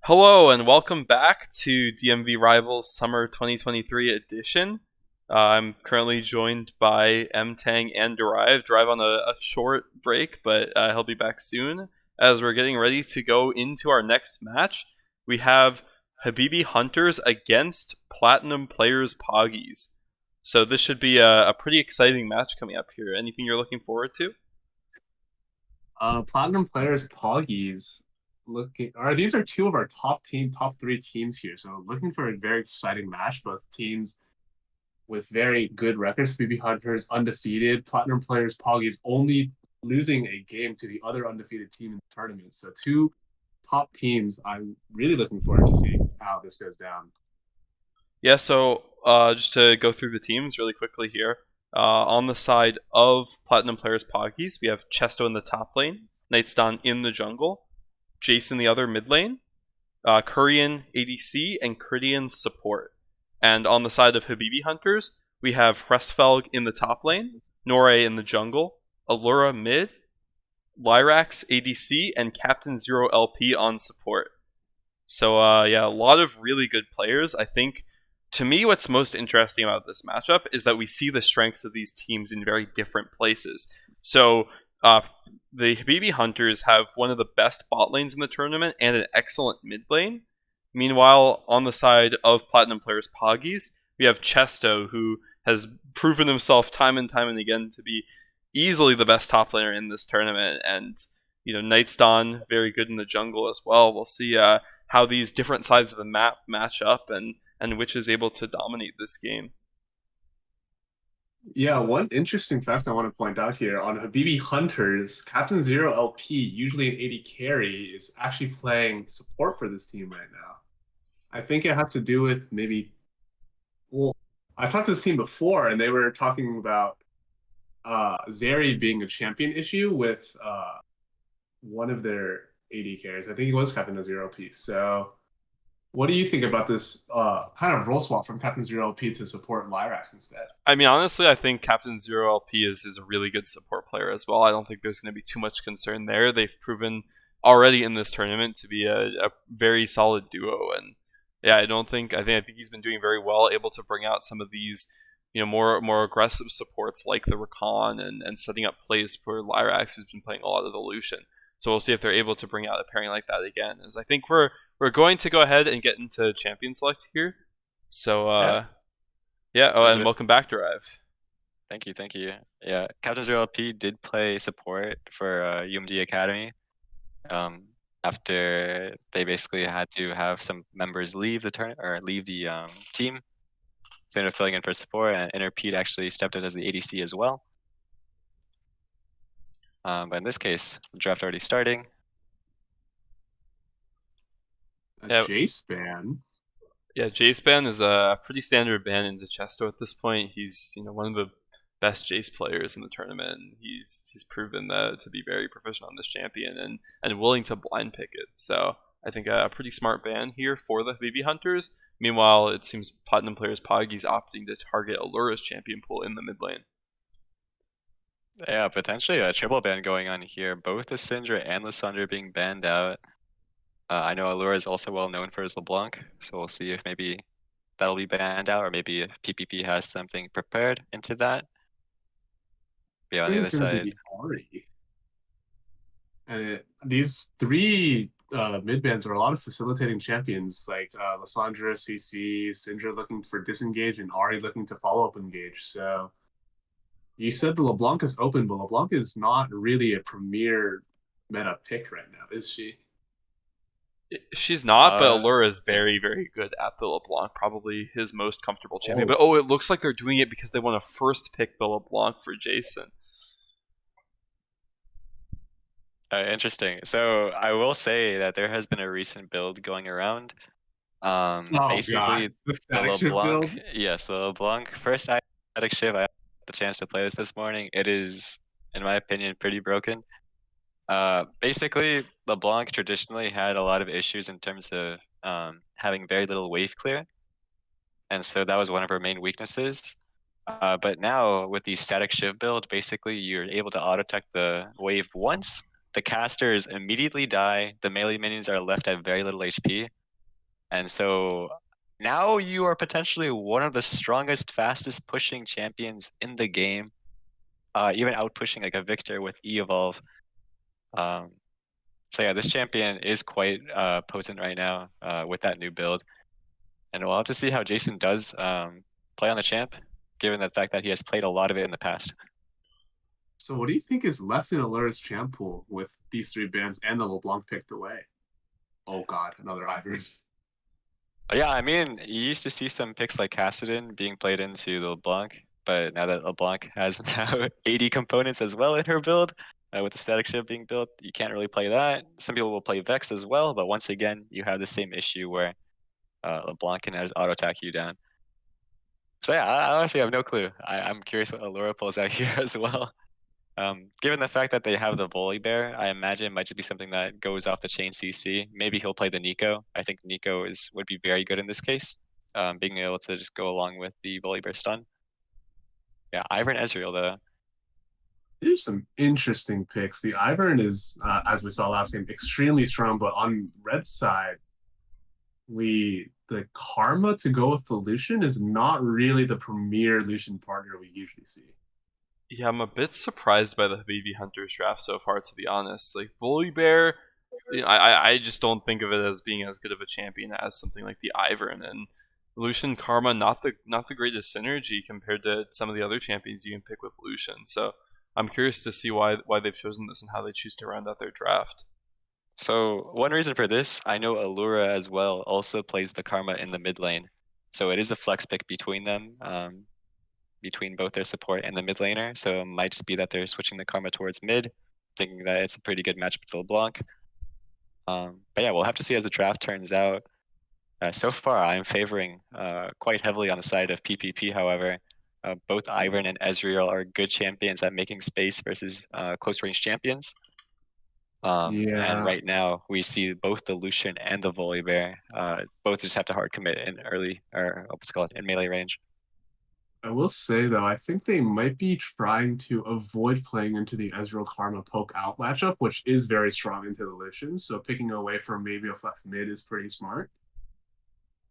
Hello and welcome back to DMV Rivals Summer 2023 edition. I'm currently joined by M-Tang and Derive. Derive on a short break, but he'll be back soon. As we're getting ready to go into our next match, we have Habibi Hunters against Platinum Players Poggies. So this should be a pretty exciting match coming up here. Anything you're looking forward to? Platinum players Poggies these are two of our top three teams here. So looking for a very exciting match. Both teams with very good records. BB Hunters undefeated. Platinum players Poggies only losing a game to the other undefeated team in the tournament. So two top teams. I'm really looking forward to see how this goes down. Yeah, so just to go through the teams really quickly here. On the side of Platinum Players Poggies, we have Chesto in the top lane, Nightstan in the jungle, Jason the other mid lane, Kurian ADC, and Kridian support. And on the side of Habibi Hunters, we have Hresfelg in the top lane, Nore in the jungle, Allura mid, Lyrax ADC, and Captain Zero LP on support. So yeah, a lot of really good players. I think to me, what's most interesting about this matchup is that we see the strengths of these teams in very different places. So the Habibi Hunters have one of the best bot lanes in the tournament and an excellent mid lane. Meanwhile, on the side of Platinum Players Poggies, we have Chesto, who has proven himself time and time and again to be easily the best top laner in this tournament. And, you know, Nightstan, very good in the jungle as well. We'll see how these different sides of the map match up and which is able to dominate this game. Yeah, one interesting fact I want to point out here on Habibi Hunters, Captain Zero LP, usually an AD carry, is actually playing support for this team right now. I think it has to do with maybe, well, I talked to this team before and they were talking about Zeri being a champion issue with one of their AD carries. I think it was Captain Zero LP. So what do you think about this kind of role swap from Captain Zero LP to support Lyrax instead? I mean, honestly, I think Captain Zero LP is a really good support player as well. I don't think there's going to be too much concern there. They've proven already in this tournament to be a very solid duo, and yeah, I think he's been doing very well, able to bring out some of these, you know, more aggressive supports like the Rakan and setting up plays for Lyrax, who's been playing a lot of the Lucian. So we'll see if they're able to bring out a pairing like that again. As I think we're going to go ahead and get into champion select here. So Yeah, yeah. Oh, let's and do it. welcome back, Derive. Thank you. Yeah, Captain Zero LP did play support for UMD Academy. Um, After they basically had to have some members leave the turn or leave the team, so they ended up filling in for support, and Interpede actually stepped in as the ADC as well. But in this case, the draft already starting. Yeah. Jace ban. Yeah, Jace ban is a pretty standard ban into Chesto at this point. He's, you know, one of the best Jace players in the tournament. And he's proven that to be very proficient on this champion and willing to blind pick it. So I think a pretty smart ban here for the Habibi Hunters. Meanwhile, it seems Platinum players Poggy's opting to target Allura's champion pool in the mid lane. Yeah, potentially a triple ban going on here. Both the Syndra and Lissandra being banned out. I know Allura is also well known for his LeBlanc, so we'll see if maybe that'll be banned out, or maybe if PPP has something prepared into that. I Yeah, on think the it's other going to side, be Ari. And these three mid bans are a lot of facilitating champions like Lissandra, CC, Syndra looking for disengage, and Ari looking to follow up engage. So you said the LeBlanc is open, but LeBlanc is not really a premier meta pick right now, is she? She's not, but uh, Allura is very, very good at the LeBlanc. Probably his most comfortable champion. Oh, But oh, it looks like they're doing it because they want to first pick the LeBlanc for Jason. interesting. So I will say that there has been a recent build going around. oh god, Basically, the the static shift LeBlanc, build. yes, the LeBlanc first static shift. I had the chance to play this morning. It is, in my opinion, pretty broken. Basically, LeBlanc traditionally had a lot of issues in terms of having very little wave clear, and so that was one of her main weaknesses. But now with the static shift build, basically you're able to auto tech the wave once, the casters immediately die. The melee minions are left at very little HP. And so now you are potentially one of the strongest, fastest pushing champions in the game. Even out pushing like a Victor with E-Evolve. So yeah, this champion is quite potent right now with that new build. And we'll have to see how Jason does play on the champ, given the fact that he has played a lot of it in the past. So what do you think is left in Allura's champ pool with these 3 bans and the LeBlanc picked away? Oh god, another Ivern. Yeah, I mean, you used to see some picks like Cassidon being played into the LeBlanc, but now that LeBlanc has now 80 components as well in her build, with the static shift being built, you can't really play that. Some people will play Vex as well, but once again, you have the same issue where LeBlanc can auto attack you down. So yeah, I honestly have no clue. I'm curious what Allura pulls out here as well. Given the fact that they have the Volibear, I imagine it might just be something that goes off the chain CC. Maybe he'll play the Nico. I think Nico would be very good in this case, being able to just go along with the Volibear stun. Yeah, Ivern Ezreal though. There's some interesting picks. The Ivern is, as we saw last game, extremely strong, but on Red's side, the Karma to go with the Lucian is not really the premier Lucian partner we usually see. Yeah, I'm a bit surprised by the Habibi Hunters draft so far, to be honest. Like, Volibear, I just don't think of it as being as good of a champion as something like the Ivern. And Lucian Karma, not the greatest synergy compared to some of the other champions you can pick with Lucian. So I'm curious to see why they've chosen this and how they choose to round out their draft. So one reason for this, I know Allura as well also plays the Karma in the mid lane. So it is a flex pick between them, between both their support and the mid laner. So it might just be that they're switching the Karma towards mid, thinking that it's a pretty good matchup to LeBlanc. But yeah, we'll have to see as the draft turns out. So far, I'm favoring quite heavily on the side of PPP, however. Both Ivern and Ezreal are good champions at making space versus close range champions. And right now, we see both the Lucian and the Volibear both just have to hard commit in early, or what's it called, in melee range. I will say though, I think they might be trying to avoid playing into the Ezreal Karma poke out matchup, which is very strong into the Lucian. So picking away from maybe a flex mid is pretty smart.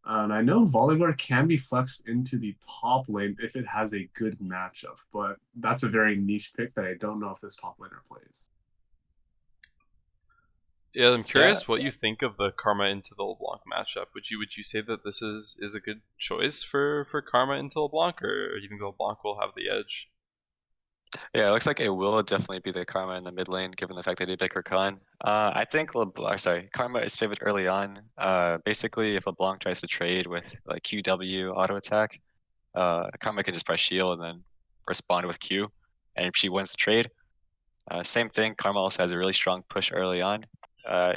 And I know Volibear can be flexed into the top lane if it has a good matchup, but that's a very niche pick that I don't know if this top laner plays. Yeah, I'm curious what you think of the Karma into the LeBlanc matchup. Would you say that this is a good choice for Karma into LeBlanc, or do you think LeBlanc will have the edge? Yeah, it looks like it will definitely be the Karma in the mid lane, given the fact that they pick Rakan. I think Karma is favored early on. Basically, if LeBlanc tries to trade with like QW auto attack, Karma can just press shield and then respond with Q, and if she wins the trade. Same thing, Karma also has a really strong push early on.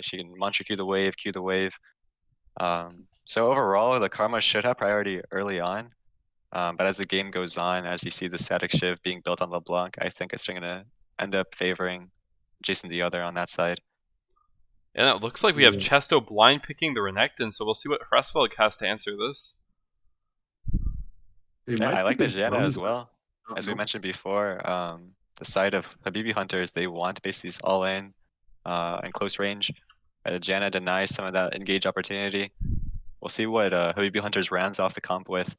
She can mantra Q the wave. So overall, the Karma should have priority early on. But as the game goes on, as you see the static shift being built on LeBlanc, I think it's going to end up favoring Jason the Other on that side. And it looks like we have Chesto blind picking the Renekton, so we'll see what Hresvelg has to answer this. Yeah, I like the Janna as well. As we mentioned before, the side of Habibi Hunters, they want basically all in and close range. Janna denies some of that engage opportunity. We'll see what Habibi Hunters rounds off the comp with.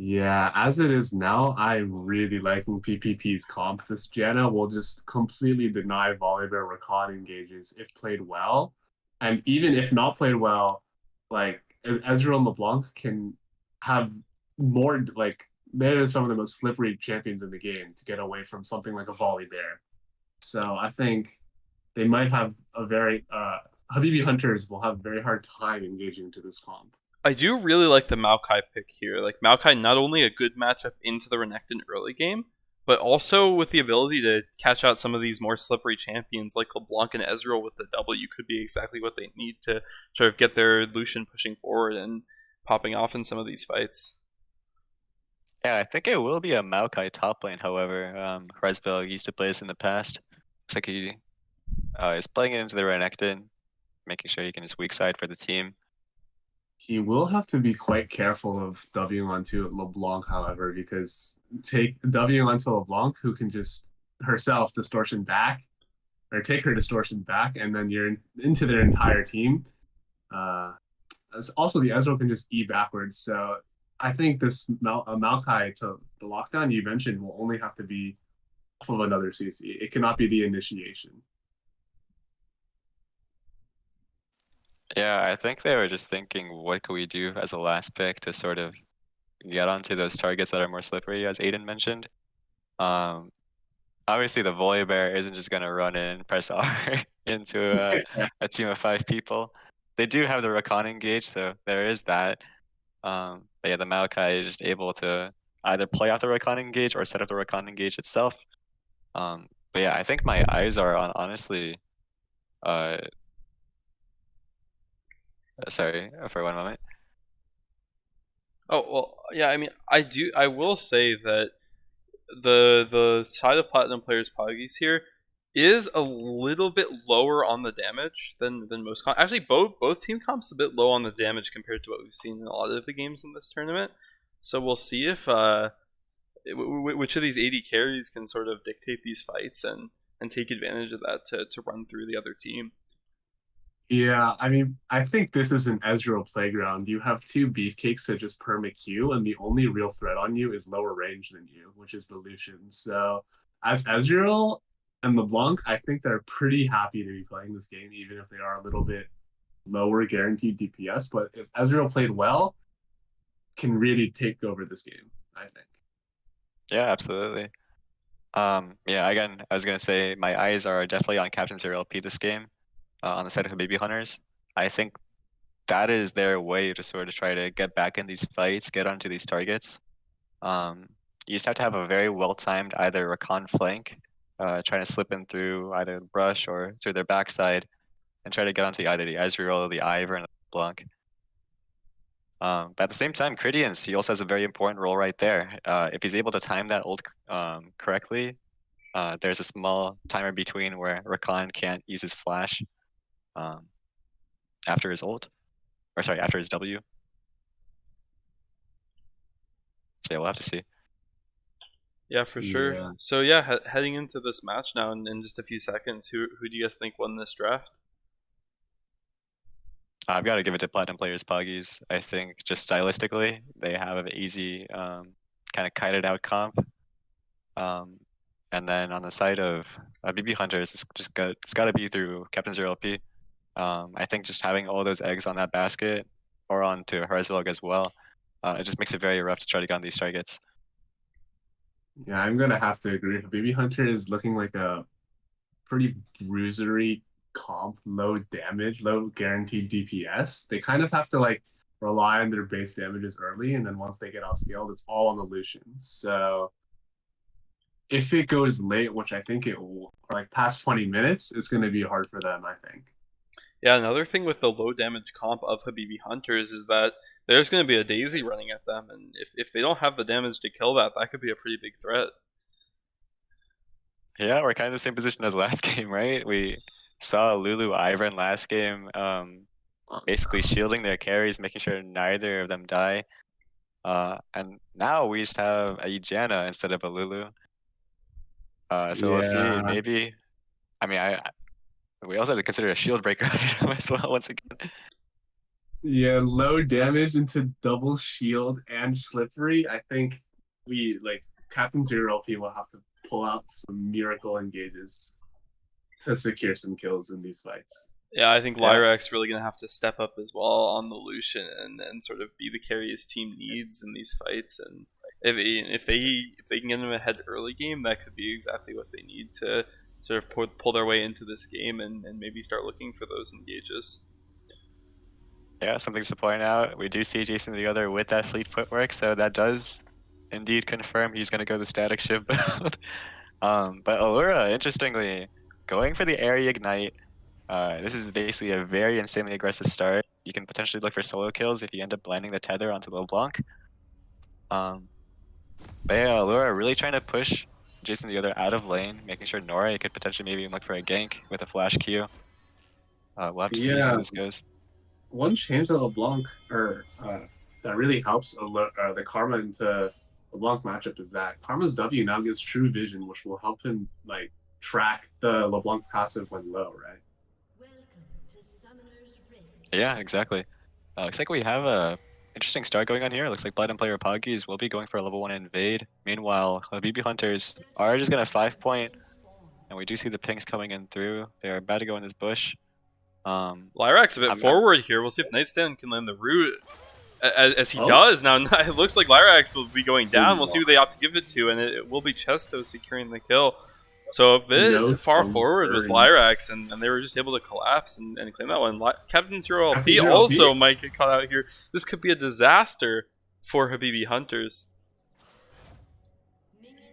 Yeah, as it is now, I'm really liking PPP's comp. This Janna will just completely deny Volibear Rakan engages if played well. And even if not played well, like Ezreal and LeBlanc can have more, like, they're some of the most slippery champions in the game to get away from something like a Volibear. So I think they might have a very, Habibi Hunters will have a very hard time engaging into this comp. I do really like the Maokai pick here. Like, Maokai, not only a good matchup into the Renekton early game, but also with the ability to catch out some of these more slippery champions like LeBlanc and Ezreal with the W could be exactly what they need to sort of get their Lucian pushing forward and popping off in some of these fights. Yeah, I think it will be a Maokai top lane, however. Hresvelg used to play this in the past. Looks like he is playing it into the Renekton, making sure he can just weak side for the team. He will have to be quite careful of Wing onto LeBlanc, however, because take Wing onto LeBlanc, who can just herself distortion back, or take her distortion back, and then you're into their entire team. Also, the Ezreal can just E backwards. So I think this Maokai to the lockdown you mentioned will only have to be off of another CC. It cannot be the initiation. Yeah, I think they were just thinking, what could we do as a last pick to sort of get onto those targets that are more slippery, as Aiden mentioned. Obviously, the Volibear isn't just going to run in and press R into a team of 5 people. They do have the Rakan engage, so there is that. But yeah, the Maokai is just able to either play off the Rakan engage or set up the Rakan engage itself. But yeah, I think my eyes are on, honestly, sorry for one moment. Oh well, yeah. I mean, I will say that the side of Platinum Players Poggies here is a little bit lower on the damage than most actually both team comps a bit low on the damage compared to what we've seen in a lot of the games in this tournament. So we'll see if which of these AD carries can sort of dictate these fights and take advantage of that to run through the other team. Yeah, I mean, I think this is an Ezreal playground. You have 2 beefcakes to just perma Q, and the only real threat on you is lower range than you, which is the Lucian. So, as Ezreal and LeBlanc, I think they're pretty happy to be playing this game, even if they are a little bit lower guaranteed DPS. But if Ezreal played well, can really take over this game, I think. Yeah, absolutely. Yeah, again, I was gonna say my eyes are definitely on Captain Zero LP this game, on the side of Baby Hunters. I think that is their way to sort of try to get back in these fights, get onto these targets. You just have to have a very well-timed either Rakan flank, trying to slip in through either the brush or through their backside, and try to get onto either the Ezreal or the Ivern or the Blanc. But at the same time, Cridians, he also has a very important role right there. If he's able to time that ult correctly, there's a small timer between where Rakan can't use his flash after his ult, or sorry, after his W. So yeah, we'll have to see. Yeah, for sure. Yeah. So yeah, heading into this match now in just a few seconds, who do you guys think won this draft? I've got to give it to Platinum Players Poggies. I think just stylistically, they have an easy kind of kited out comp. And then on the side of BB Hunters, it's got to be through Captain Zero LP. I think just having all those eggs on that basket or onto Herzog as well, it just makes it very rough to try to get on these targets. Yeah, I'm gonna have to agree. Baby Hunter is looking like a pretty bruisery comp, low damage, low guaranteed DPS. They kind of have to like rely on their base damages early, and then once they get off scaled, it's all on the Lucian. So if it goes late, which I think it will, like past 20 minutes, it's going to be hard for them, I think. Yeah, another thing with the low damage comp of Habibi Hunters is that there's going to be a Daisy running at them, and if they don't have the damage to kill that, that could be a pretty big threat. Yeah, we're kind of in the same position as last game, right? We saw Lulu Ivern last game, basically shielding their carries, making sure neither of them die. And now we just have a Janna instead of a Lulu. So we'll see. Maybe. I mean, we also have to consider a shield breaker item as well once again. Yeah, low damage into double shield and slippery. I think we like Captain Zero LP will have to pull out some miracle engages to secure some kills in these fights. Yeah, I think Lyra's really going to have to step up as well on the Lucian and sort of be the carry his team needs in these fights. And if they can get him ahead early game, that could be exactly what they need to sort of pull their way into this game and maybe start looking for those engages. Yeah, something to point out. We do see Jason the other with that fleet footwork, so that does indeed confirm he's going to go the static shiv build. But Allura, interestingly, going for the area ignite. This is basically a very insanely aggressive start. You can potentially look for solo kills if you end up blinding the tether onto LeBlanc. But yeah, Allura really trying to push Jason the other out of lane, making sure Nora could potentially maybe even look for a gank with a flash Q. We'll have to see how this goes. One change that LeBlanc that really helps the Karma into LeBlanc matchup is that Karma's W now gets true vision, which will help him like track the LeBlanc passive when low, right? Yeah, exactly. Looks like we have a interesting start going on here. Looks like Platinum player Poggies will be going for a level 1 invade. Meanwhile, BB Hunters are just going to 5-point, and we do see the pings coming in through. They're about to go in this bush. Lyrax a bit forward here. We'll see if Nightstand can land the root. As he does now, it looks like Lyrax will be going down. We'll see who they opt to give it to, and it will be Chesto securing the kill. So a bit far forward was Lyrax, and they were just able to collapse and claim that one. Captain Zero LP also might get caught out here. This could be a disaster for Habibi Hunters.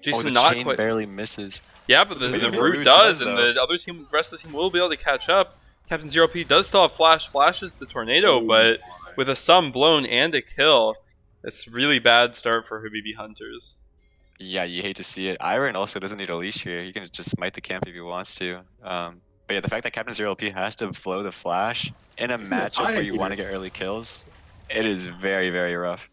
Jason the chain barely misses. Yeah, but the root does, and the other team, the rest of the team will be able to catch up. Captain Zero P does still have flashes the tornado, but with a sum blown and a kill, it's really bad start for Habibi Hunters. Yeah, you hate to see it. Iron also doesn't need a leash here. He can just smite the camp if he wants to. But yeah, the fact that Captain Zero LP has to flow the flash in a matchup where you want to get early kills, it is very, very rough.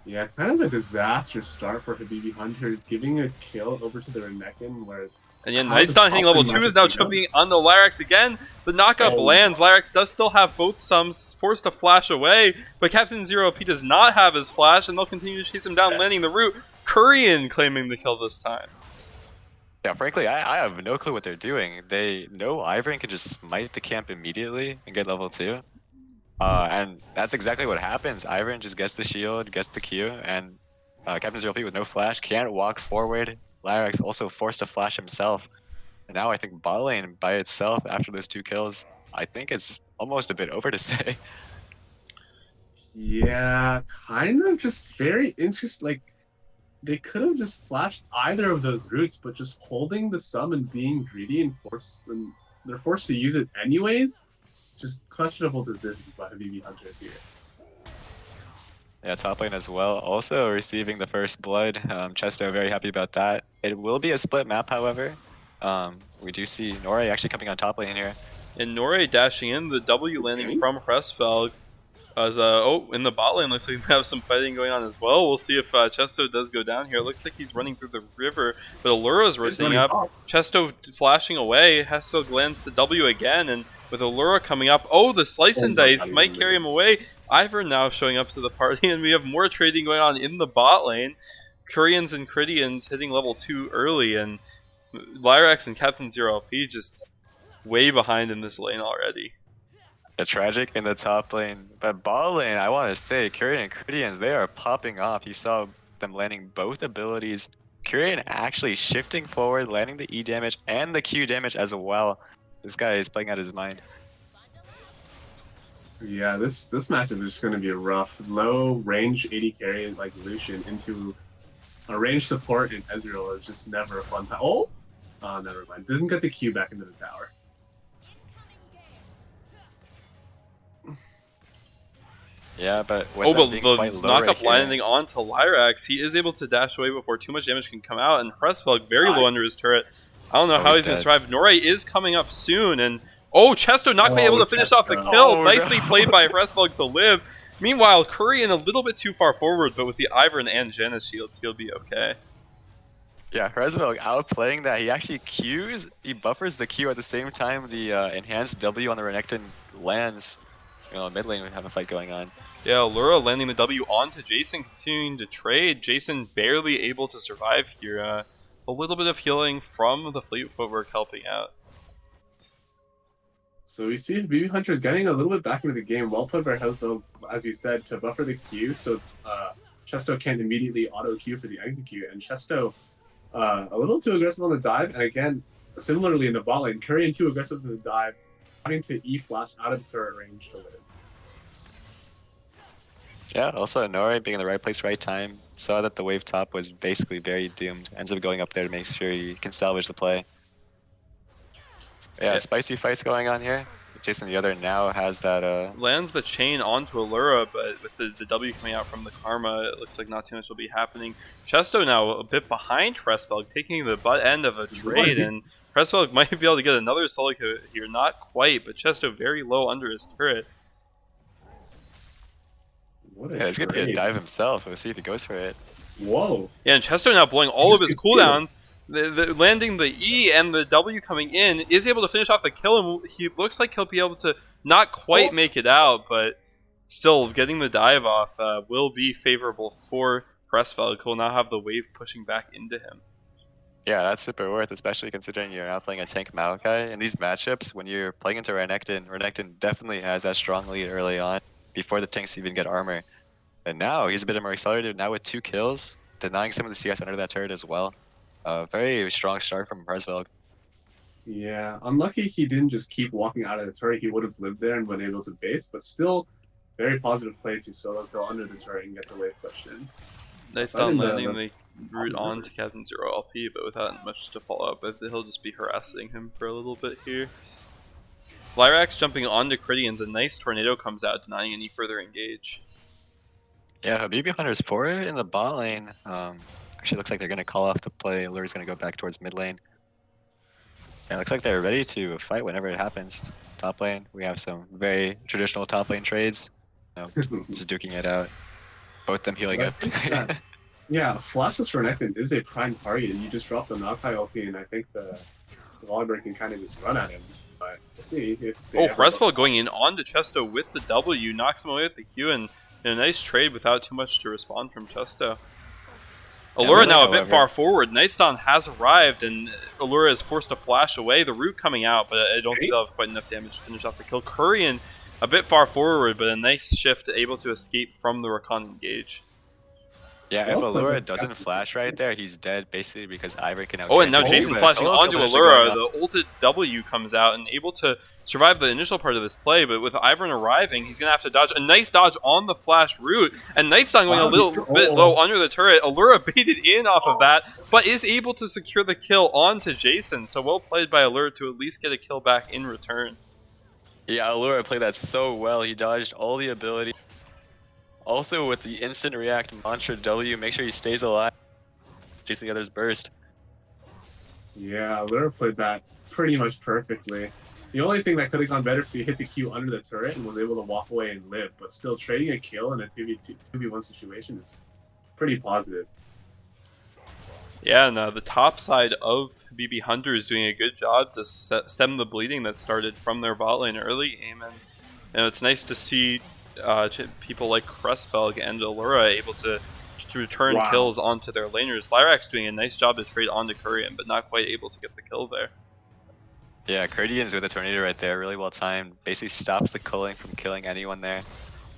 Yeah, kind of a disastrous start for Habibi Hunters, giving a kill over to the Renekton where... And yeah, Nightstone hitting level 2 is now jumping onto Lyrax again. The knockup lands. Lyrax does still have both sums, forced to flash away, but Captain Zero P does not have his flash, and they'll continue to chase him down, landing the root. Korean claiming the kill this time. Yeah, frankly, I have no clue what they're doing. They know Ivern can just smite the camp immediately and get level 2. And that's exactly what happens. Ivern just gets the shield, gets the Q, and Captain Zero P with no flash can't walk forward. Lyrax also forced to flash himself. And now I think bot lane by itself, after those 2 kills, I think it's almost a bit over to say. Yeah, kind of just very interesting. Like, they could have just flashed either of those roots, but just holding the sum and being greedy and they're forced to use it anyways. Just questionable decisions by Habibi Hunters here. Yeah, top lane as well. Also receiving the first blood. Chesto very happy about that. It will be a split map, however. We do see Nore actually coming on top lane here. And Nore dashing in, the W landing from Hresvelg. As in the bot lane, looks like we have some fighting going on as well. We'll see if Chesto does go down here. It looks like he's running through the river, but Allura's rotating up. Chesto flashing away. Hresvelg lands the W again, and with Allura coming up, the slice and dice might carry him away. Ivern now showing up to the party, and we have more trading going on in the bot lane. Koreans and Cridians hitting level 2 early, and Lyrax and Captain Zero LP just way behind in this lane already. Tragic in the top lane, but bot lane, I want to say, Kyrian and Cridians, they are popping off. You saw them landing both abilities. Kyrian actually shifting forward, landing the E damage and the Q damage as well. This guy is playing out his mind. Yeah, this matchup is just going to be a rough. Low range 80 carry like Lucian into a range support in Ezreal is just never a fun time. Oh, never mind. Doesn't get the Q back into the tower. Yeah, but with but the knockup landing onto Lyrax, he is able to dash away before too much damage can come out, and Hresvelg very low under his turret. I don't know how he's going to survive. Nore is coming up soon, and Chesto not being able to finish off the kill. Nicely played by Hresvelg to live. Meanwhile, Korean a little bit too far forward, but with the Ivern and Janus shields, he'll be okay. Yeah, Hresvelg outplaying that. He actually Qs, he buffers the Q at the same time the enhanced W on the Renekton lands. Mid lane we have a fight going on. Yeah, Allura landing the W onto Jason, continuing to trade. Jason barely able to survive here. A little bit of healing from the Fleet Footwork helping out. So we see BB Hunters getting a little bit back into the game. Well played by Hresvelg, as you said, to buffer the Q, so Chesto can't immediately auto Q for the execute. And Chesto a little too aggressive on the dive, and again, similarly in the bot lane, Korean too aggressive in the dive, having to E flash out of the turret range to live. Yeah, also Nore being in the right place, right time. Saw that the wave top was basically very doomed. Ends up going up there to make sure he can salvage the play. Yeah, spicy fights going on here. Jason the other now has that lands the chain onto Allura, but with the W coming out from the Karma, it looks like not too much will be happening. Chesto now a bit behind Hresvelg, taking the butt end of a trade, and Hresvelg might be able to get another solo kill here. Not quite, but Chesto very low under his turret. Yeah, he's gonna be a dive himself. We'll see if he goes for it. Whoa. Yeah, and Chesto now blowing all of his cooldowns. landing the E and the W coming in, is able to finish off the kill, and he looks like he'll be able to not quite make it out, but still getting the dive off will be favorable for Pressfeld, who will now have the wave pushing back into him. Yeah, that's super worth, especially considering you're now playing a tank Maokai. In these matchups, when you're playing into Renekton definitely has that strong lead early on, before the tanks even get armor. And now he's a bit more accelerated, now with 2 kills, denying some of the CS under that turret as well. Very strong start from Pressfeld. Yeah, unlucky he didn't just keep walking out of the turret. He would have lived there and been able to base, but still very positive play to solo kill under the turret and get the wave pushed in. Nightstone landing the route on to Captain Zero LP, but without much to follow up with. He'll just be harassing him for a little bit here. Lyrax jumping onto Cridians, a nice tornado comes out, denying any further engage. Yeah, Habibi Hunter's forward in the bot lane. Actually looks like they're going to call off the play. Allura's going to go back towards mid lane. Yeah, looks like they're ready to fight whenever it happens. Top lane, we have some very traditional top lane trades. Just duking it out. Both them healing up. Yeah, Flashless Renekton is a prime target. You just drop the Maokai ulti, and I think the Volibear can kind of just run at him. But we'll see if they Pressfeld going in onto Chesto with the W, knocks him away with the Q, and a nice trade without too much to respond from Chesto. Allura now a bit far forward. Nightstone has arrived, and Allura is forced to flash away. The root coming out, but I don't think they'll have quite enough damage to finish off the kill. Kurian a bit far forward, but a nice shift, able to escape from the Rakan engage. Yeah, if Allura doesn't flash right there, he's dead basically because Ivern can out. Oh, and now Jason flashing onto Allura. The ulted W comes out and able to survive the initial part of this play, but with Ivern arriving, he's going to have to dodge. A nice dodge on the flash route, and Nightstone going a little bit low under the turret. Allura baited in off of that, but is able to secure the kill onto Jason. So well played by Allura to at least get a kill back in return. Yeah, Allura played that so well. He dodged all the ability. Also, with the instant react mantra W, make sure he stays alive. Chase the other's burst. Yeah, Allura played that pretty much perfectly. The only thing that could have gone better is he hit the Q under the turret and was able to walk away and live, but still trading a kill in a 2v1 situation is pretty positive. Yeah, and the top side of BB Hunter is doing a good job to stem the bleeding that started from their bot lane early game, and it's nice to see people like Pressfeld and Allura able to return kills onto their laners. Lyrax doing a nice job to trade onto Kurian, but not quite able to get the kill there. Yeah, Kurdians with a tornado right there, really well timed. Basically stops the culling from killing anyone there.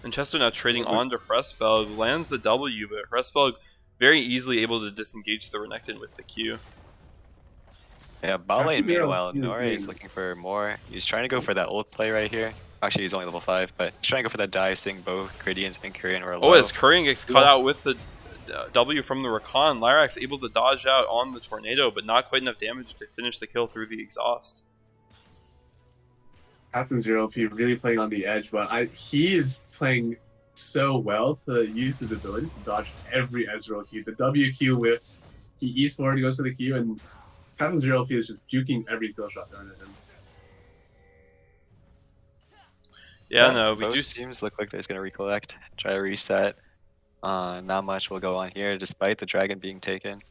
And Chester now trading onto Pressfeld, lands the W, but Pressfeld very easily able to disengage the Renekton with the Q. Yeah, bot lane meanwhile, Nori is looking for more. He's trying to go for that ult play right here. Actually, he's only level 5, but he's trying to go for that dive, seeing both Kurians and Kurian are low. Oh, as Kurian gets caught out with the W from the Rakan, Lyrax able to dodge out on the tornado, but not quite enough damage to finish the kill through the exhaust. Captain Zero LP really playing on the edge, but he is playing so well to use his abilities to dodge every Ezreal Q. The W Q whiffs, he E's forward, he goes for the Q, and Captain Zero LP is just juking every skill shot thrown at him. Yeah, no, we both do. Teams look like they're just gonna recollect, try to reset. Not much will go on here, despite the dragon being taken.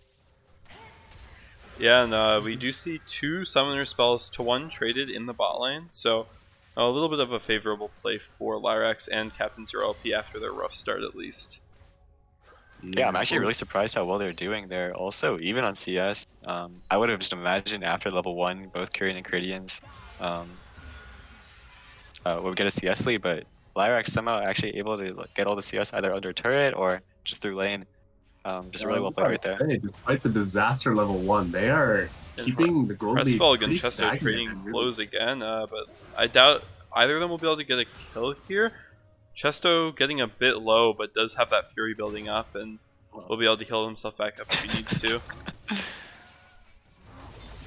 Yeah, and we do see 2 summoner spells to 1 traded in the bot lane, so a little bit of a favorable play for Lyrax and Captain Zero LP after their rough start, at least. Yeah, I'm actually really surprised how well they're doing there. Also, even on CS, I would have just imagined after level 1, both Kurian and Kurians would get a CS lead, but Lyrax somehow actually able to get all the CS either under turret or just through lane. Just really well played right there. Despite the disaster level 1, they are keeping the gold lead Pressfeld and Chesto trading blows again, but I doubt either of them will be able to get a kill here. Chesto getting a bit low, but does have that Fury building up, and will be able to heal himself back up if he needs to.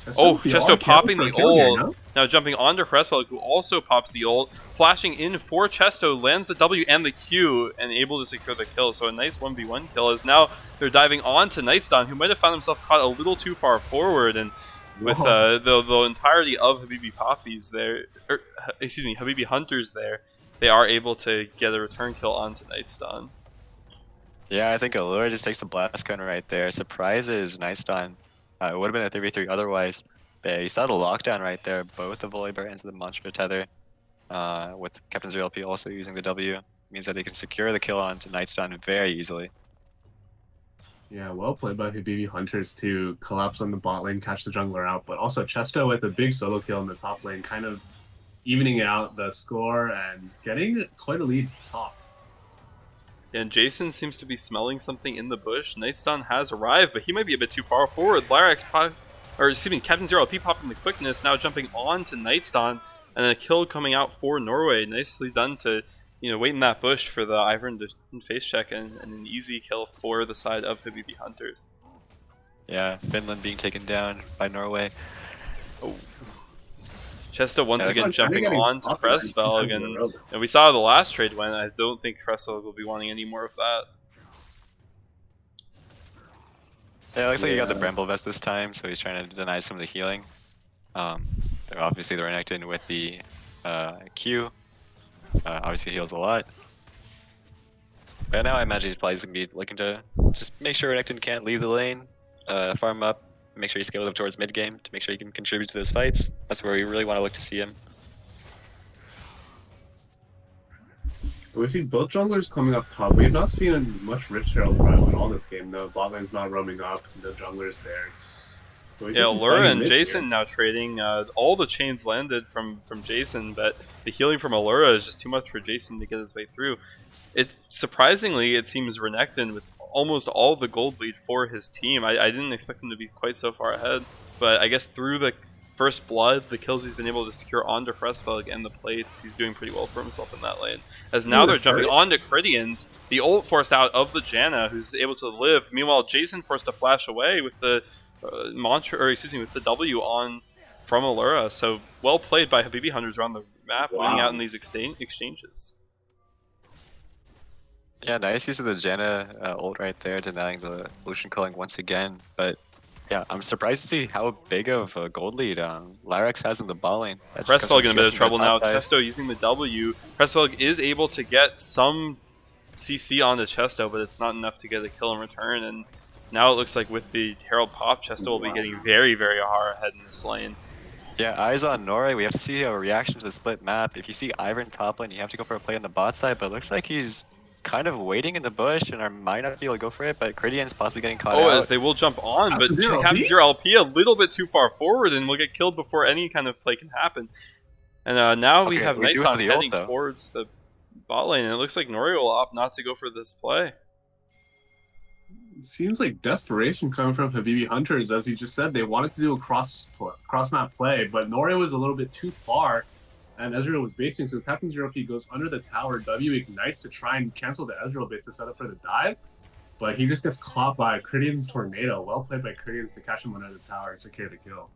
Chesto popping the ult. Now jumping onto Pressfeld, who also pops the ult. Flashing in for Chesto, lands the W and the Q, and able to secure the kill. So a nice 1v1 kill, as now they're diving on to Nightstone, who might have found himself caught a little too far forward, and with the entirety of Habibi Poppies there, Habibi Hunters there, they are able to get a return kill onto Nightstone. Yeah, I think Allura just takes the blast cone right there. Surprises Nightstone. It would have been a 3v3 otherwise. But yeah, you saw the lockdown right there. Both the Volibear and the Monster Tether. With Captain Zero LP also using the W. Means that they can secure the kill onto Nightstun very easily. Yeah, well played by Habibi Hunters to collapse on the bot lane, catch the jungler out, but also Chesto with a big solo kill in the top lane, kind of evening out the score and getting quite a lead top. And Jason seems to be smelling something in the bush. Nightstun has arrived, but he might be a bit too far forward. Captain Zero LP popping the quickness, now jumping on to Nightstun, and a kill coming out for Norway. Nicely done to wait in that bush for the Ivern to face check and an easy kill for the side of Habibi Hunters. Yeah, Finland being taken down by Norway. Oh. Chesto once again jumping on to Pressfelg, and we saw how the last trade went. I don't think Pressfelg will be wanting any more of that. Yeah, it looks like he got the Bramble Vest this time, so he's trying to deny some of the healing. Obviously the Renekton with the Q. Obviously heals a lot. But now I imagine he's probably just going to be looking to just make sure Renekton can't leave the lane, farm up, make sure he scales up towards mid game to make sure he can contribute to those fights. That's where we really want to look to see him. We see both junglers coming up top. We have not seen much Rift Herald Primal in all this game. The bot lane's not roaming up, the jungler's there. Yeah, Allura and Jason here. Now trading. All the chains landed from Jason, but the healing from Allura is just too much for Jason to get his way through. Surprisingly, it seems Renekton with almost all the gold lead for his team. I didn't expect him to be quite so far ahead, but I guess through the first blood, the kills he's been able to secure onto Pressfelg and the plates, he's doing pretty well for himself in that lane. As now they're jumping onto Cridians, the ult forced out of the Janna, who's able to live. Meanwhile, Jason forced to flash away with the with the W on from Allura. So well played by Habibi Hunters around the map, winning out in these exchanges. Yeah, nice use of the Janna ult right there, denying the Lucian culling once again. But yeah, I'm surprised to see how big of a gold lead Lyrax has in the bot lane. Pressfelg in a bit of trouble now. Chesto using the W. Pressfelg is able to get some CC onto Chesto, but it's not enough to get a kill in return. And now it looks like with the Herald pop, Chesto will be getting very, very far ahead in this lane. Yeah, eyes on Norway. We have to see a reaction to the split map. If you see Ivern top lane, you have to go for a play on the bot side, but it looks like he's kind of waiting in the bush and I might not be able to go for it, but Cridian's possibly getting caught out. As they will jump on, but Captain Zero LP a little bit too far forward and will get killed before any kind of play can happen. And now we have Nightstun heading towards the bot lane, and it looks like Nori will opt not to go for this play. It seems like desperation coming from Habibi Hunters. As he just said, they wanted to do a cross-map play, but Nori was a little bit too far, and Ezreal was basing, so Captain Zero P goes under the tower, W ignites to try and cancel the Ezreal base to set up for the dive, but he just gets caught by Cridian's Tornado. Well played by Cridians to catch him under the tower and secure the kill.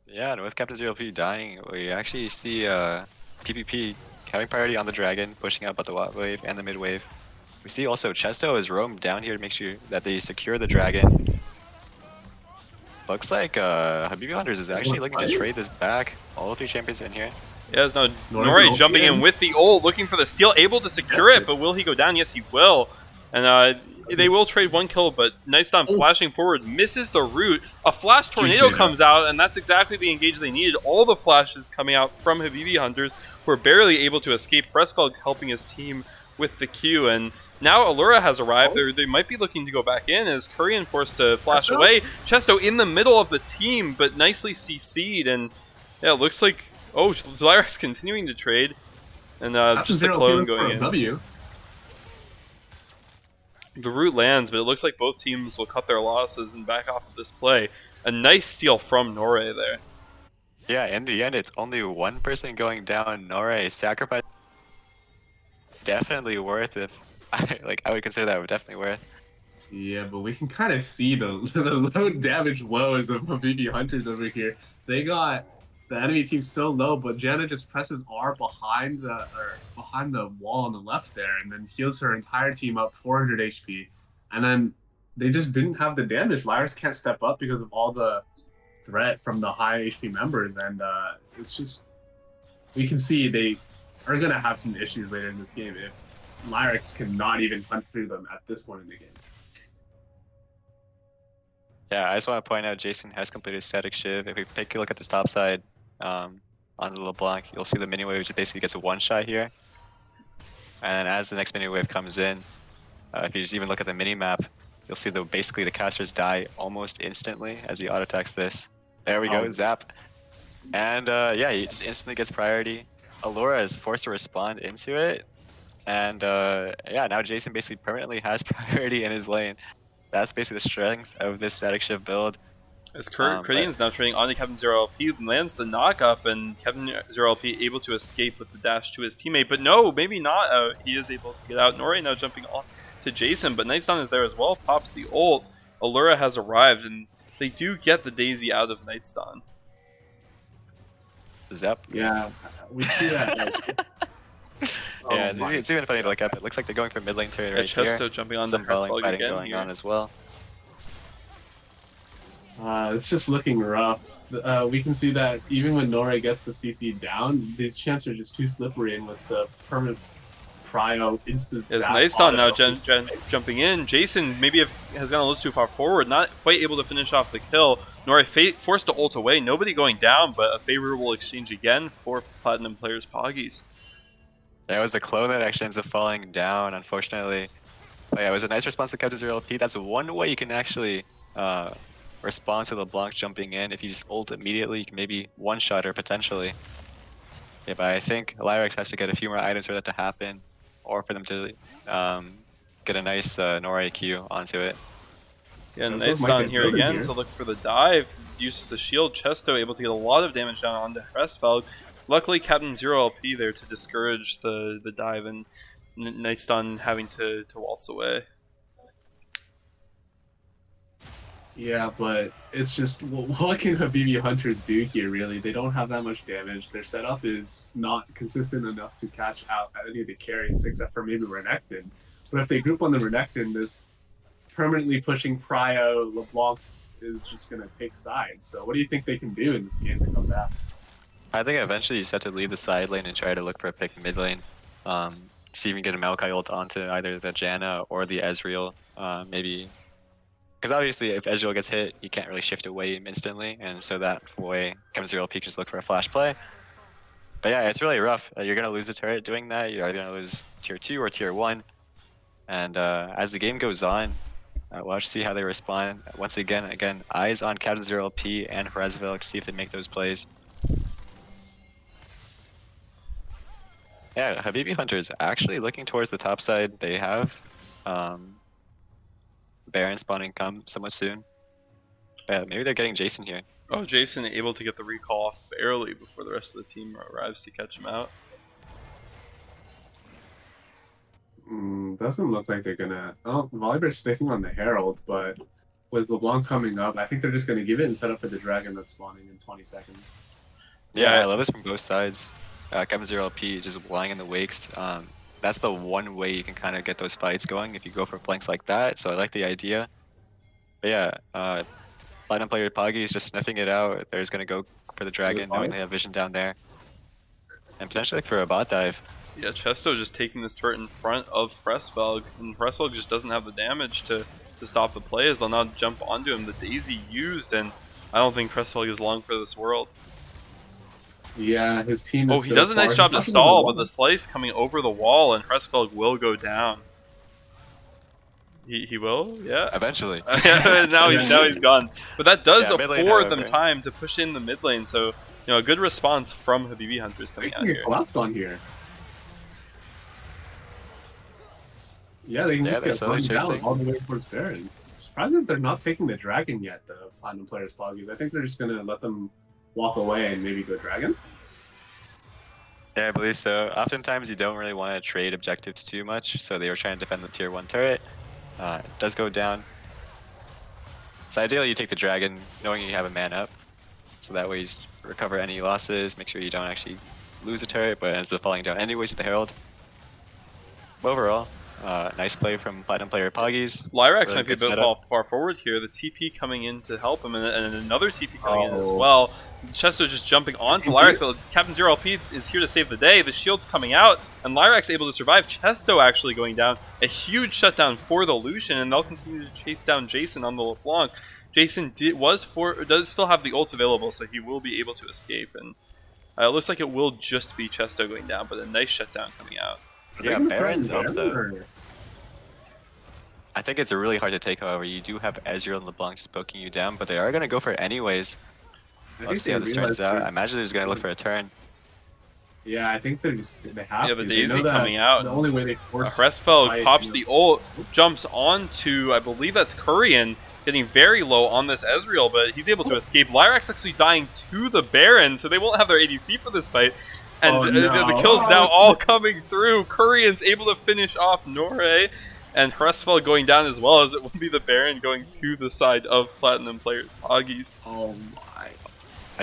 Yeah, and with Captain Zero P dying, we actually see PPP having priority on the Dragon, pushing out both the bot wave and the mid wave. We see also Chesto is roamed down here to make sure that they secure the Dragon. Looks like Habibi Hunters is actually looking to trade this back. All three champions in here. Yeah, there's no Nori jumping in with the ult, looking for the steal, able to secure it, but will he go down? Yes, he will. And they will trade one kill, but Nightstun flashing forward, misses the root. A flash tornado comes out, and that's exactly the engage they needed. All the flashes coming out from Habibi Hunters were barely able to escape. Pressfelg helping his team with the Q, and now Allura has arrived. They might be looking to go back in as Kurian forced to flash away. Chesto in the middle of the team, but nicely CC'd, and yeah, it looks like, Lyrax continuing to trade, and just the clone going in. W. The root lands, but it looks like both teams will cut their losses and back off of this play. A nice steal from Norway there. Yeah, in the end, it's only one person going down. Norway sacrifice. Definitely worth it. I would consider that definitely worth. Yeah, but we can kind of see the low damage woes of Habibi Hunters over here. They got the enemy team so low, but Janna just presses R behind the wall on the left there, and then heals her entire team up 400 HP. And then they just didn't have the damage. Lyrax can't step up because of all the threat from the high HP members, and it's just, we can see they are gonna have some issues later in this game if Lyrax cannot even hunt through them at this point in the game. Yeah, I just want to point out Jason has completed static shiv. If we take a look at the top side on the LeBlanc, you'll see the mini wave just basically gets a one shot here. And as the next mini wave comes in, if you just even look at the mini map, you'll see basically the casters die almost instantly as he auto attacks this. There we go, zap. And yeah, he just instantly gets priority. Allura is forced to respond into it. And yeah, now Jason basically permanently has priority in his lane. That's basically the strength of this static shift build. As Critian's now trading onto Kevin 0LP, lands the knock up, and Kevin 0LP able to escape with the dash to his teammate. But no, maybe not. He is able to get out. Nori now jumping on to Jason, but Nightstone is there as well. Pops the ult. Allura has arrived, and they do get the Daisy out of Nightstone. Zap. Yeah, we see that. Yeah, it's even funny to look up. It looks like they're going for mid lane turret right Chesto here. jumping on Some the brawling fighting again going here. on as well. It's just looking rough. We can see that even when Nora gets the CC down, these champs are just too slippery, and with the permanent prio insta zap. As Nightstone now jumping in, Jason maybe has gone a little too far forward, not quite able to finish off the kill. Nora forced to ult away, nobody going down, but a favorable exchange again for Platinum players Poggies. That was the clone that actually ends up falling down, unfortunately. But yeah, it was a nice response to Captain 0LP. That's one way you can actually respond to LeBlanc jumping in. If you just ult immediately, you can maybe one-shot her potentially. Yeah, but I think Lyrax has to get a few more items for that to happen, or for them to get a nice Nora EQ onto it. Yeah, and Nightstone here again to look for the dive. Uses the shield. Chesto able to get a lot of damage down onto Hrestfeld. Luckily, Captain 0LP there to discourage the dive, and Nightstone having to waltz away. Yeah, but it's just, what can Habibi Hunters do here, really? They don't have that much damage. Their setup is not consistent enough to catch out any of the carries, except for maybe Renekton. But if they group on the Renekton, this permanently pushing Prio LeBlanc is just going to take sides. So what do you think they can do in this game to come back? I think eventually you just have to leave the side lane and try to look for a pick mid lane. See if you can get a Maokai ult onto either the Janna or the Ezreal, maybe. Because obviously if Ezreal gets hit, you can't really shift away instantly, and so that way Kevin 0LP can just look for a flash play. But yeah, it's really rough. You're going to lose a turret doing that. You're either going to lose tier 2 or tier 1. And as the game goes on, we'll have to see how they respond. Once again, eyes on Captain 0LP and Hrestfeld to see if they make those plays. Yeah, Habibi Hunter is actually looking towards the top side. They have Baron spawning come somewhat soon. Yeah, maybe they're getting Jason here. Oh, Jason able to get the recall off barely before the rest of the team arrives to catch him out. Doesn't look like they're gonna. Oh, Volibear's sticking on the Herald, but with LeBlanc coming up, I think they're just gonna give it and set up for the Dragon that's spawning in 20 seconds. Yeah, I love this from both sides. Kevin 0LP just lying in the wakes. That's the one way you can kind of get those fights going if you go for flanks like that. So I like the idea. But yeah, Platinum player Poggy is just sniffing it out. They're just gonna go for the Dragon, knowing they have vision down there, and potentially for a bot dive. Yeah, Chesto just taking this turret in front of Hrestfeld, and Hrestfeld just doesn't have the damage to stop the play as they'll now jump onto him. The Daisy used, and I don't think Hrestfeld is long for this world. Yeah, his team is he does a nice job to stall, but the slice coming over the wall, and Hrestfeld will go down. He will? Yeah. Eventually. now he's gone. But that does afford them time to push in the mid lane, so a good response from Habibi Hunters coming out here. Collapsed on here. Yeah, they can just get run down all the way towards Baron. Surprised that they're not taking the Dragon yet, the Platinum players Poggies. I think they're just gonna let them walk away and maybe go Dragon. Yeah, I believe so. Oftentimes you don't really want to trade objectives too much, so they were trying to defend the tier 1 turret. It does go down. So ideally you take the Dragon, knowing you have a man up, so that way you recover any losses, make sure you don't actually lose a turret, but it ends up falling down anyways with the Herald. But overall, nice play from Platinum player Poggies. Lyrax might be a bit far forward here. The TP coming in to help him, and another TP coming in as well. Chesto just jumping onto Lyrax, but Captain 0LP is here to save the day. The shield's coming out, and Lyrax able to survive. Chesto actually going down. A huge shutdown for the Lucian, and they'll continue to chase down Jason on the LeBlanc. Jason does still have the ult available, so he will be able to escape. And it looks like it will just be Chesto going down, but a nice shutdown coming out. Yeah, Baron's up though. I think it's really hard to take, however. You do have Ezreal and LeBlanc just poking you down, but they are going to go for it anyways. Let's see how this turns out. I imagine they're just going to look for a turn. Yeah, I think they have to. Yeah, the Daisy coming out. The only way they force Hressfeld pops the ult, jumps onto, I believe that's Kurian, getting very low on this Ezreal, but he's able to escape. Lyrax actually dying to the Baron, so they won't have their ADC for this fight. And the kills now all coming through. Kurian's able to finish off Nore, and Hressfeld going down as well, as it will be the Baron going to the side of Platinum Players Poggies. Oh my.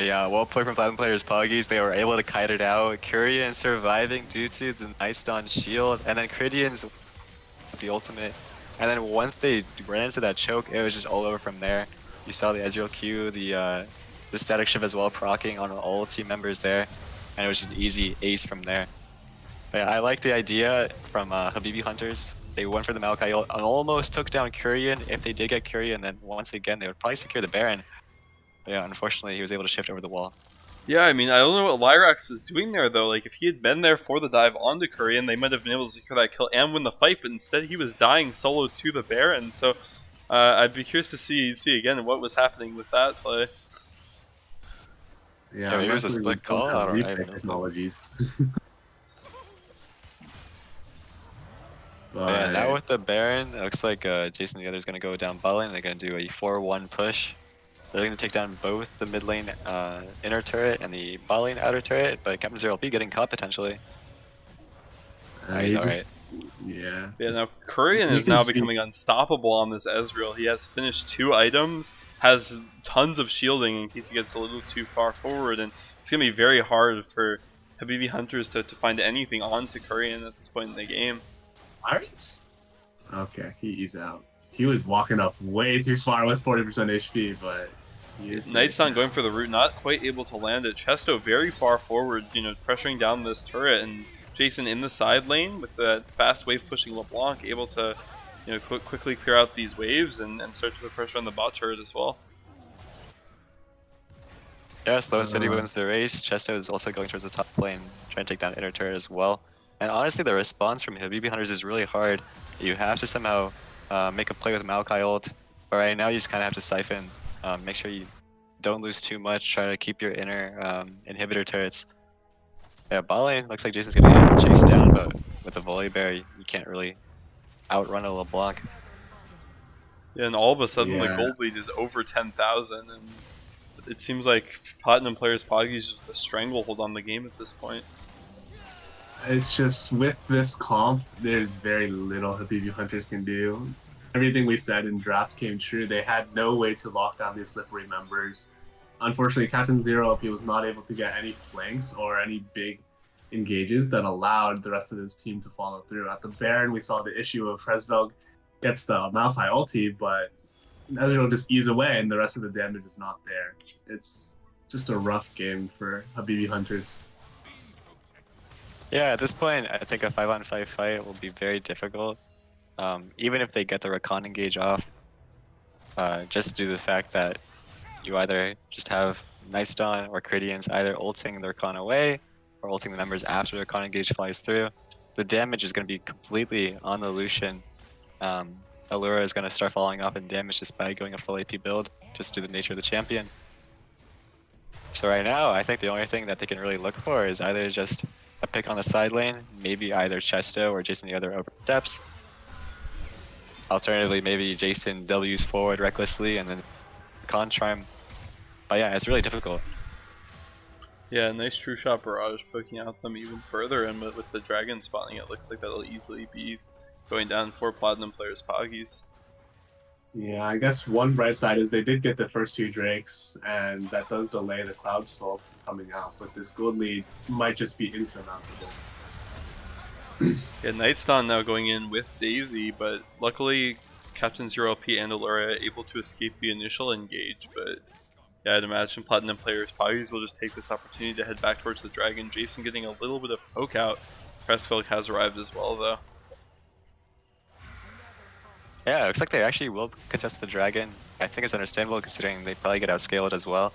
Yeah, well played from Platinum Players Poggies. They were able to kite it out. Kurian surviving due to the nice Dawn shield, and then Kridian's the ultimate. And then once they ran into that choke, it was just all over from there. You saw the Ezreal Q, the static shift as well, proccing on all team members there, and it was just an easy ace from there. But yeah, I like the idea from Habibi Hunters. They went for the Maokai ult and almost took down Kurian. If they did get Kurian, then once again they would probably secure the Baron. But yeah, unfortunately he was able to shift over the wall. Yeah, I mean, I don't know what Lyrax was doing there, though. Like, if he had been there for the dive onto Kurian, they might have been able to secure that kill and win the fight, but instead he was dying solo to the Baron. So I'd be curious to see again what was happening with that play. Yeah, maybe it was a split call. I don't know. Technologies. Yeah, now with the Baron, it looks like Jason and the other is going to go down bot lane. They're going to do a 4-1 push. They're going to take down both the mid lane inner turret and the bot lane outer turret, but Captain Zero LP getting caught potentially. He's alright. Yeah. Yeah, now Kurian is now becoming unstoppable on this Ezreal. He has finished 2 items, has tons of shielding in case he gets a little too far forward, and it's going to be very hard for Habibi Hunters to find anything onto Kurian at this point in the game. Iris? Okay, he's out. He was walking up way too far with 40% HP, but he is Nightstone going for the root, not quite able to land it. Chesto very far forward, pressuring down this turret, and Jason in the side lane with the fast wave pushing LeBlanc, able to quickly clear out these waves and start to put pressure on the bot turret as well. Yeah, Slow City wins the race. Chesto is also going towards the top lane, trying to take down inner turret as well. And honestly, the response from Habibi Hunters is really hard. You have to somehow make a play with Maokai ult, but right now you just kind of have to siphon. Make sure you don't lose too much. Try to keep your inner inhibitor turrets. Yeah, bot lane looks like Jason's gonna get chased down, but with the volley bear, you can't really outrun a LeBlanc. Yeah, and all of a sudden the gold lead is over 10,000, and it seems like Platinum Players Poggy is just a stranglehold on the game at this point. It's just with this comp, there's very little Habibi Hunters can do. Everything we said in draft came true. They had no way to lock down these slippery members. Unfortunately, Captain Zero LP was not able to get any flanks or any big engages that allowed the rest of his team to follow through. At the Baron, we saw the issue of Hressfeld gets the Malphite ulti, but Ezreal just ease away and the rest of the damage is not there. It's just a rough game for Habibi Hunters. Yeah, at this point, I think a 5-on-5 fight will be very difficult. Even if they get the Rakan engage off, just due to the fact that you either just have Nice Dawn or Kridians either ulting the Rakan away or ulting the members after the Rakan engage flies through. The damage is going to be completely on the Lucian. Allura is going to start falling off in damage just by going a full AP build, just due to the nature of the champion. So right now, I think the only thing that they can really look for is either just a pick on the side lane, maybe either Chesto or Jason the other over steps. Alternatively, maybe Jason W's forward recklessly and then Contram. But yeah, it's really difficult. Yeah, nice true shot barrage poking out them even further, and with the dragon spawning, it looks like that'll easily be going down for Platinum Players Poggies. Yeah, I guess one bright side is they did get the first 2 Drakes, and that does delay the Cloud Soul from coming out, but this gold lead might just be insurmountable. Yeah, Nightstone now going in with Daisy, but luckily Captain Zero LP and Allura able to escape the initial engage, but yeah, I'd imagine Platinum Players Poggies will just take this opportunity to head back towards the dragon. Jason getting a little bit of poke out. Hressfeld has arrived as well, though. Yeah, it looks like they actually will contest the dragon. I think it's understandable considering they probably get outscaled as well.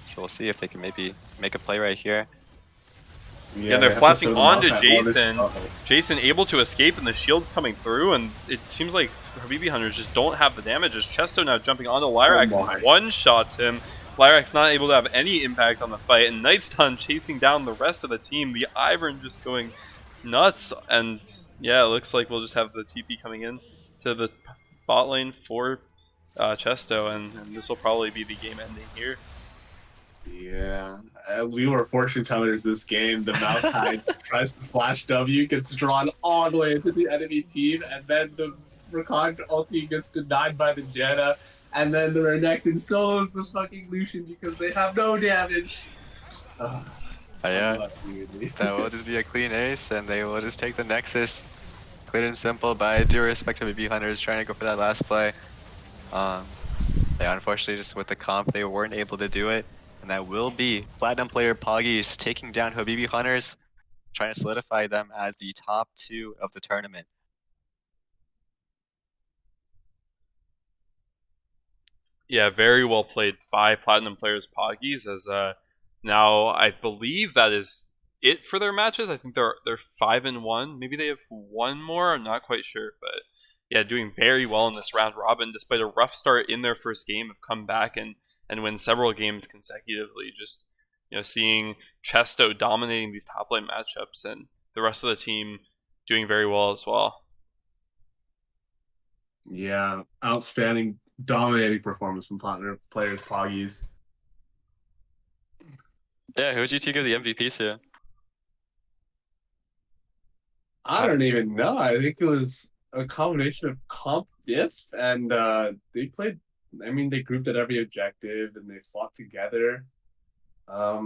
So we'll see if they can maybe make a play right here. Yeah, and they're they have to flashing set them up onto at Jason. Uh-oh. Jason able to escape, and the shield's coming through, and it seems like Habibi Hunters just don't have the damage. As Chesto now jumping onto Lyrax Oh my. and one-shots him. Lyrax not able to have any impact on the fight, and Nightstun chasing down the rest of the team. The Ivern just going nuts, and yeah, it looks like we'll just have the TP coming in to the bot lane for Chesto, and this will probably be the game ending here. Yeah, we were fortune tellers this game. The Maokai tries to flash W, gets drawn all the way into the enemy team, and then the Rakan ulti gets denied by the Janna, and then the Renekton solos the fucking Lucian because they have no damage. Yeah, that will just be a clean ace, and they will just take the Nexus. Clean and simple, but I do respect BB Hunters trying to go for that last play. Yeah, unfortunately, just with the comp, they weren't able to do it. And that will be Platinum player Poggies taking down Habibi Hunters, trying to solidify them as the top 2 of the tournament. Yeah, very well played by Platinum players Poggies, as now I believe that is it for their matches. I think they're 5-1. Maybe they have one more. I'm not quite sure, but yeah, doing very well in this round robin. Despite a rough start in their first game, have come back and win several games consecutively. Just seeing Chesto dominating these top lane matchups, and the rest of the team doing very well as well. Yeah, outstanding, dominating performance from Platinum players Poggies. Yeah, who would you two give the MVP to? I don't even know. I think it was a combination of comp diff and they played. I mean, they grouped at every objective and they fought together. I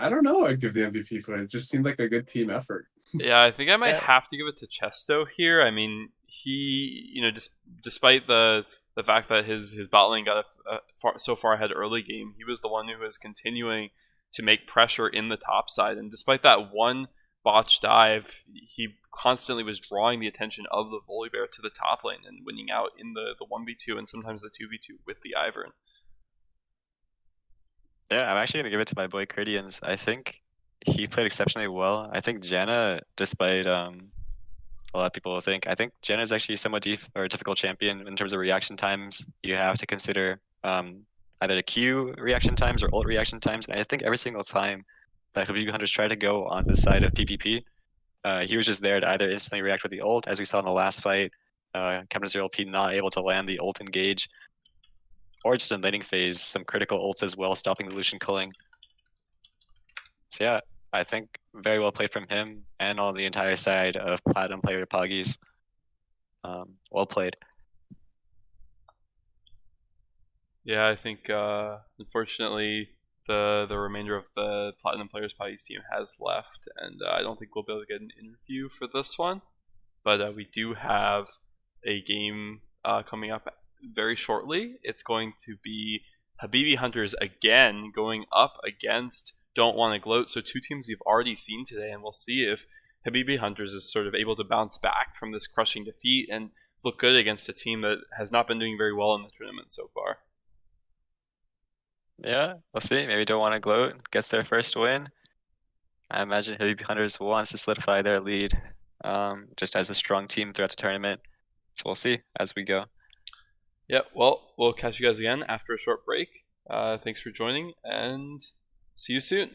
don't know. I'd give the MVP for it. It just seemed like a good team effort. Yeah, I think I might have to give it to Chesto here. I mean, he, despite the fact that his bot lane got so far ahead early game, he was the one who was continuing to make pressure in the top side. And despite that one botch dive, he constantly was drawing the attention of the Volibear to the top lane and winning out in the 1v2 and sometimes the 2v2 with the Ivern. Yeah, I'm actually going to give it to my boy Cridians. I think he played exceptionally well. I think Janna, despite a lot of people will think, I think Janna is actually somewhat a difficult champion in terms of reaction times. You have to consider either the Q reaction times or ult reaction times. And I think every single time that Habibi Hunters tried to go onto the side of PPP, he was just there to either instantly react with the ult, as we saw in the last fight, Captain Zero P not able to land the ult engage, or just in laning phase, some critical ults as well, stopping the Lucian culling. So yeah, I think very well played from him and on the entire side of Platinum player Poggies. Well played. Yeah, I think unfortunately the remainder of the Platinum players Poggies team has left, and I don't think we'll be able to get an interview for this one. But we do have a game coming up very shortly. It's going to be Habibi Hunters again going up against Don't Want to Gloat. So 2 teams you've already seen today, and we'll see if Habibi Hunters is sort of able to bounce back from this crushing defeat and look good against a team that has not been doing very well in the tournament so far. Yeah, we'll see. Maybe Don't Want to Gloat gets their first win. I imagine Habibi Hunters wants to solidify their lead just as a strong team throughout the tournament. So we'll see as we go. Yeah, well, we'll catch you guys again after a short break. Thanks for joining, and see you soon.